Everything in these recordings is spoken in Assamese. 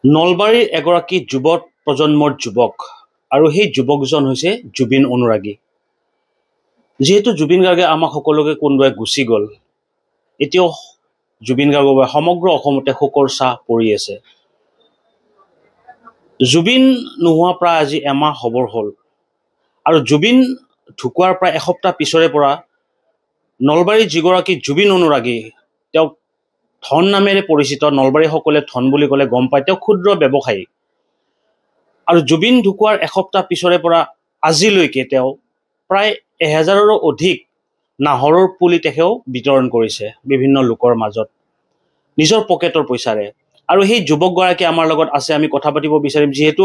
নলবাৰীৰ এগৰাকী যুৱ প্ৰজন্মৰ যুৱক আৰু সেই যুৱকজন হৈছে জুবিন অনুৰাগী। যিহেতু জুবিন গাৰ্গে আমাক সকলোকে কোনোবাই গুচি গ'ল, এতিয়াও জুবিন গাৰ্গৰ বাবে সমগ্ৰ অসমতে শোকৰ ছাঁ পৰি আছে। জুবিন নোহোৱা প্ৰায় আজি এমাহ হ'বৰ হ'ল আৰু জুবিন ঢুকুৱাৰ প্ৰায় এসপ্তাহ পিছৰে পৰা নলবাৰীৰ যিগৰাকী জুবিন অনুৰাগী, তেওঁক ধন নামেৰে পৰিচিত, নলবাৰীৰ সকলোৱে ধন বুলি ক'লে গম পায়, তেওঁ ক্ষুদ্ৰ ব্যৱসায়ী। আৰু জুবিন ঢুকুৱাৰ এসপ্তাহ পিছৰে পৰা আজিলৈকে তেওঁ প্ৰায় 1000ৰো অধিক নাহৰৰ পুলি তেখেতেও বিতৰণ কৰিছে বিভিন্ন লোকৰ মাজত নিজৰ পকেটৰ পইচাৰে। আৰু সেই যুৱকগৰাকী আমাৰ লগত আছে, আমি কথা পাতিব বিচাৰিম। যিহেতু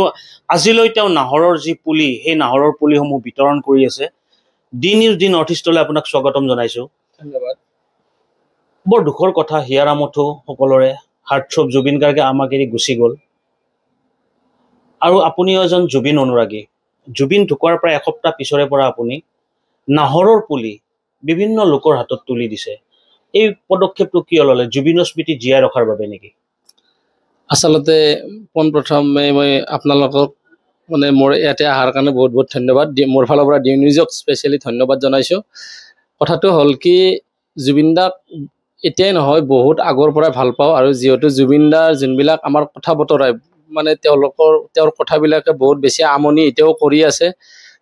আজিলৈ তেওঁ নাহৰৰ যি পুলি, সেই নাহৰৰ পুলিসমূহ বিতৰণ কৰি আছে। ডি নিউজ ডি নৰ্থ ইষ্টলৈ আপোনাক স্বাগতম জনাইছোঁ। ধন্যবাদ। বৰ দুখৰ কথা, হিয়াৰামঠো সকলোৰে হাৰ্টথ্ৰব জুবিন গাৰ্গে আমাক এৰি গুচি গ'ল। আৰু আপুনিও এজন জুবিন অনুৰাগী। জুবিন ঢুকুৱাৰ প্ৰায় এসপ্তাহ পিছৰে পৰা আপুনি নাহৰৰ পুলি বিভিন্ন লোকৰ হাতত তুলি দিছে। এই পদক্ষেপটো কিয় ল'লে? জুবিনৰ স্মৃতি জীয়াই ৰখাৰ বাবে নেকি? আচলতে পোনপ্ৰথমে মই আপোনালোকক মোৰ ইয়াতে অহাৰ কাৰণে বহুত বহুত ধন্যবাদ। মোৰ ফালৰ পৰা ডি নিউজক স্পেচিয়েলি ধন্যবাদ জনাইছোঁ। কথাটো হ'ল কি, জুবিন দাক এতিয়াই নহয় বহুত আগৰ পৰাই ভাল পাওঁ। আৰু যিহেতু জুবিন দাৰ যোনবিলাক আমাৰ কথা বতৰাই তেওঁৰ কথাবিলাকে বহুত বেছি আমনি এতিয়াও কৰি আছে,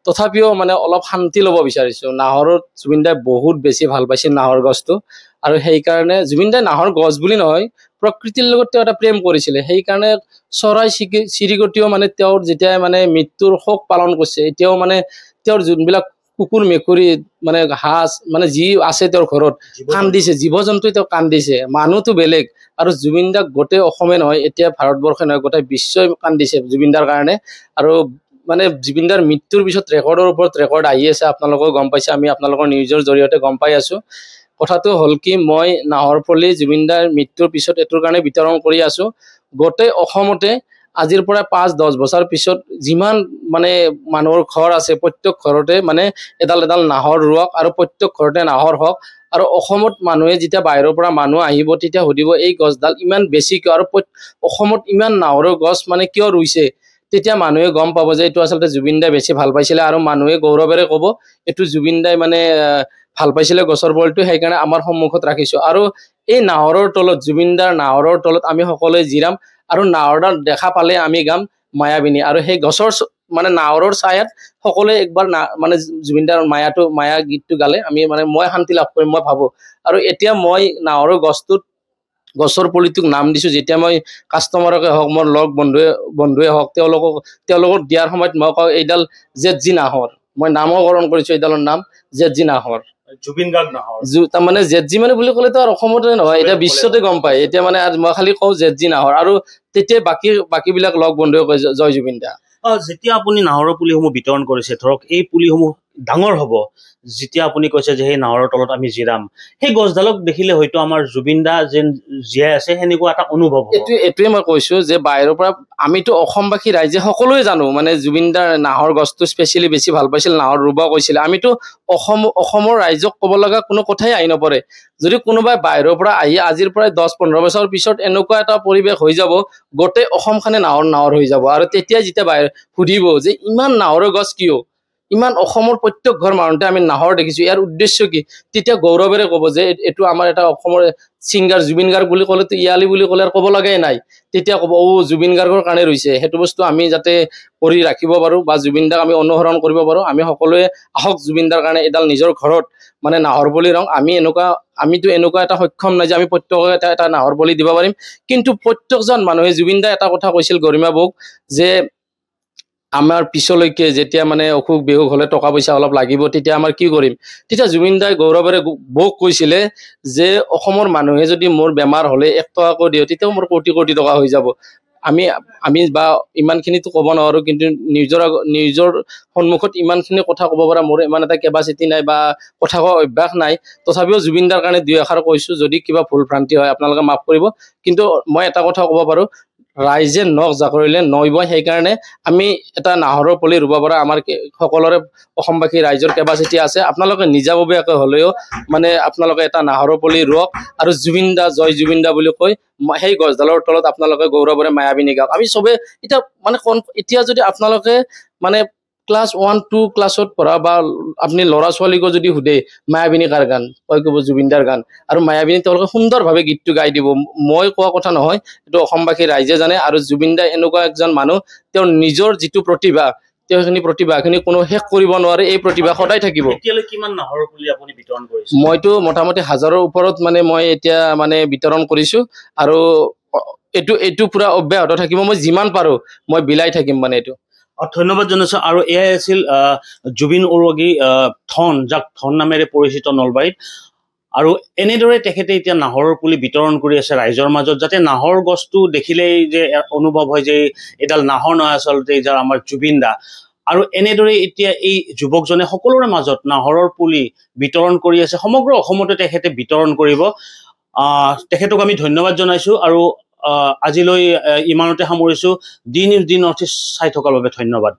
তথাপিও অলপ শান্তি ল'ব বিচাৰিছোঁ। নাহৰত জুবিন দাই বহুত বেছি ভাল পাইছিল নাহৰ গছটো, আৰু সেইকাৰণে জুবিন দাই নাহৰ গছ বুলি নহয়, প্ৰকৃতিৰ লগত তেওঁ এটা প্ৰেম কৰিছিলে। সেইকাৰণে চৰাই চিৰিকটিও তেওঁৰ যেতিয়া মৃত্যুৰ শোক পালন কৰিছে, এতিয়াও তেওঁৰ যোনবিলাক কুকুৰ মেকুৰী হাঁস যি আছে তেওঁৰ ঘৰত কান্দিছে, জীৱ জন্তুৱে তেওঁ কান্দিছে, মানুহটো বেলেগ। আৰু জুবিন দাক গোটেই অসমে নহয়, এতিয়া ভাৰতবৰ্ষে নহয়, গোটেই বিশ্বই কান্দিছে জুবিন দাৰ কাৰণে। আৰু জুবিন দাৰ মৃত্যুৰ পিছত ৰেকৰ্ডৰ ওপৰত ৰেকৰ্ড আহি আছে, আপোনালোকেও গম পাইছে, আমি আপোনালোকৰ নিউজৰ জৰিয়তে গম পাই আছোঁ। কথাটো হ'ল কি, মই নাহৰ পুলি জুবিন দাৰ মৃত্যুৰ পিছত এইটোৰ কাৰণে বিতৰণ কৰি আছোঁ। গোটেই অসমতে আজিৰ পৰা 5-10 বছৰ পিছত যিমান মানুহৰ ঘৰ আছে, প্ৰত্যেক ঘৰতে এডাল এডাল নাহৰ ৰোৱক, আৰু প্ৰত্যেক ঘৰতে নাহৰ হওক। আৰু অসমত মানুহে যেতিয়া বাহিৰৰ পৰা মানুহ আহিব, তেতিয়া সুধিব এই গছডাল ইমান বেছি কিয়, আৰু অসমত ইমান নাহৰৰ গছ কিয় ৰুইছে। তেতিয়া মানুহে গম পাব যে এইটো আচলতে জুবিন দাই বেছি ভাল পাইছিলে, আৰু মানুহে গৌৰৱেৰে ক'ব এইটো জুবিন দাই ভাল পাইছিলে গছৰ পুলিটো, সেইকাৰণে আমাৰ সন্মুখত ৰাখিছোঁ। আৰু এই নাহৰৰ তলত, জুবিন দাৰ নাহৰৰ তলত আমি সকলোৱে জিৰাম, আৰু নাহৰডাল দেখা পালে আমি গাম মায়াবিনী। আৰু সেই গছৰ নাহৰৰ ছায়াত সকলোৱে একবাৰ জুবিন দাৰ মায়া গীতটো গালে আমি মই শান্তি লাভ কৰিম, মই ভাবোঁ। আৰু এতিয়া মই নাহৰৰ গছৰ পুলিটোক নাম দিছোঁ। যেতিয়া মই কাষ্টমাৰকে হওক, মোৰ লগ বন্ধুৱে হওক, তেওঁলোকক দিয়াৰ সময়ত মই কওঁ এইডাল জেঠজি নাহৰ। মই নামকৰণ কৰিছোঁ এইডালৰ নাম জেঠজি নাহৰ, জুবিন গাৰ্গ নাহৰ। তাৰমানে জেঠজি বুলি ক'লেতো আৰু অসমতে নহয়, এতিয়া বিশ্বতে গম পায়। এতিয়া মই খালি কওঁ জেঠজি নাহৰ, আৰু তেতিয়া বাকীবিলাক লগ বন্ধুৱে কয় জয় জুবিন দা। যেতিয়া আপুনি নাহৰৰ পুলিসমূহ বিতৰণ কৰিছে, ধৰক এই পুলিসমূহ ডাঙৰ হ'ব, যেতিয়া আপুনি কৈছে যে সেই নাহৰৰ তলত আমি জিৰাম, সেই গছডালক দেখিলে হয়তো আমাৰ জুবিন দা যেন জীয়াই আছে সেনেকুৱা এটা অনুভৱ হ'ব। এইটোৱে মই কৈছোঁ যে বাহিৰৰ পৰা আমিতো অসমবাসী ৰাইজে সকলোৱে জানো জুবিন দাৰ নাহৰ গছটো স্পেচিয়েলি বেছি ভাল পাইছিল, নাহৰ ৰুব কৈছিলে। আমিতো অসমৰ ৰাইজক ক'ব লগা কোনো কথাই আহি নপৰে। যদি কোনোবাই বাহিৰৰ পৰা আহি আজিৰ পৰাই 10-15 বছৰ পিছত এনেকুৱা এটা পৰিৱেশ হৈ যাব, গোটেই অসমখনে নাহৰ হৈ যাব। আৰু তেতিয়া যেতিয়া সুধিব যে ইমান নাহৰৰ গছ কিয়, ইমান অসমৰ প্ৰত্যেক ঘৰ মানুহতে আমি নাহৰ দেখিছোঁ, ইয়াৰ উদ্দেশ্য কি, তেতিয়া গৌৰৱেৰে ক'ব যে এইটো আমাৰ এটা অসমৰ ছিংগাৰ জুবিন গাৰ্গ বুলি ক'লেতো ইয়ালি বুলি ক'লে আৰু ক'ব লগাই নাই। তেতিয়া ক'ব জুবিন গাৰ্গৰ কাৰণে ৰৈছে। সেইটো বস্তু আমি যাতে কৰি ৰাখিব পাৰোঁ, বা জুবিন দাক আমি অনুসৰণ কৰিব পাৰোঁ। আমি সকলোৱে আহক জুবিন দাৰ কাৰণে এডাল নিজৰ ঘৰত নাহৰ পুলি ৰুওঁ। আমিতো এনেকুৱা এটা সক্ষম নাই যে আমি প্ৰত্যেককে এটা নাহৰ পুলি দিব পাৰিম, কিন্তু প্ৰত্যেকজন মানুহে জুবিন দাই এটা কথা কৈছিল গৰিমা বৌক, যে আমাৰ পিছলৈকে যেতিয়া অসুখ বিসুখ হ'লে টকা পইচা অলপ লাগিব, তেতিয়া আমাৰ কি কৰিম। তেতিয়া জুবিন দাই গৌৰৱেৰে বৌক কৈছিলে যে অসমৰ মানুহে যদি মোৰ বেমাৰ হ'লে 1 টকাকৈ দিওঁ, তেতিয়াও মোৰ কোটি কোটি টকা হৈ যাব। আমি বা ইমানখিনিতো ক'ব নোৱাৰোঁ, কিন্তু নিজৰ সন্মুখত ইমানখিনি কথা ক'ব পৰা মোৰ ইমান এটা কেপাচিটি নাই, বা কথা কোৱা অভ্যাস নাই। তথাপিও জুবিন দাৰ কাৰণে 2 এষাৰ কৈছোঁ, যদি কিবা ভুল ভ্ৰান্তি হয় আপোনালোকে মাফ কৰিব। কিন্তু মই এটা কথা ক'ব পাৰোঁ, ৰাইজে নখ জাকৰিলে নইব সেইকাৰণে আমি এটা নাহৰৰ পুলি ৰুব পৰা আমাৰ সকলোৰে অসমবাসী ৰাইজৰ কেপাচিটি আছে আপোনালোকে নিজাববীয়াকৈ হ'লেও মানে আপোনালোকে এটা নাহৰৰ পুলি ৰুৱক আৰু জুবিন দা জয় জুবিন দা বুলি কৈ সেই গছডালৰ তলত আপোনালোকে গৌৰৱেৰে মায়াবিনী গাওক আমি চবে এতিয়া মানে এতিয়া যদি আপোনালোকে মানে ক্লাছ 1-2 ক্লাছত পঢ়া বা আপুনি ল'ৰা ছোৱালীকো যদি সুধে মায়াবিনী কাৰ গান কয় ক'ব জুবিন দাৰ গান আৰু মায়াবিনী তেওঁলোকে সুন্দৰভাৱে গীতটো গাই দিব মই কোৱা কথা নহয় এইটো অসমবাসী ৰাইজে জানে আৰু জুবিন দা এনেকুৱা একজন মানুহ তেওঁৰ নিজৰ যিটো প্ৰতিভা তেওঁখিনি প্ৰতিভাখিনি কোনো শেষ কৰিব নোৱাৰে এই প্ৰতিভা সদায় থাকিব এতিয়ালৈ কিমান নাহৰৰ পুলি আপুনি বিতৰণ কৰিছে মইতো মোটামুটি 1000ৰ ওপৰত মানে মই এতিয়া মানে বিতৰণ কৰিছো আৰু এইটো পুৰা অব্যাহত থাকিব মই যিমান পাৰো মই বিলাই থাকিম মানে এইটো ধন্যবাদ জনাইছো আৰু এয়াই আছিল জুবিন উৰুগী ধন যাক ধন নামেৰে পৰিচিত নলবাৰীত আৰু এনেদৰে তেখেতে এতিয়া নাহৰৰ পুলি বিতৰণ কৰি আছে ৰাইজৰ মাজত যাতে নাহৰ গছটো দেখিলেই যে অনুভৱ হয় যে এডাল নাহৰ নহয় আচলতে যাৰ আমাৰ জুবিন দা আৰু এনেদৰে এতিয়া এই যুৱকজনে সকলোৰে মাজত নাহৰৰ পুলি বিতৰণ কৰি আছে সমগ্ৰ অসমতে তেখেতে বিতৰণ কৰিব তেখেতক আমি ধন্যবাদ জনাইছো আৰু আজিলৈ ইমানতে সামৰিছো the news the North East চাই থকাৰ বাবে ধন্যবাদ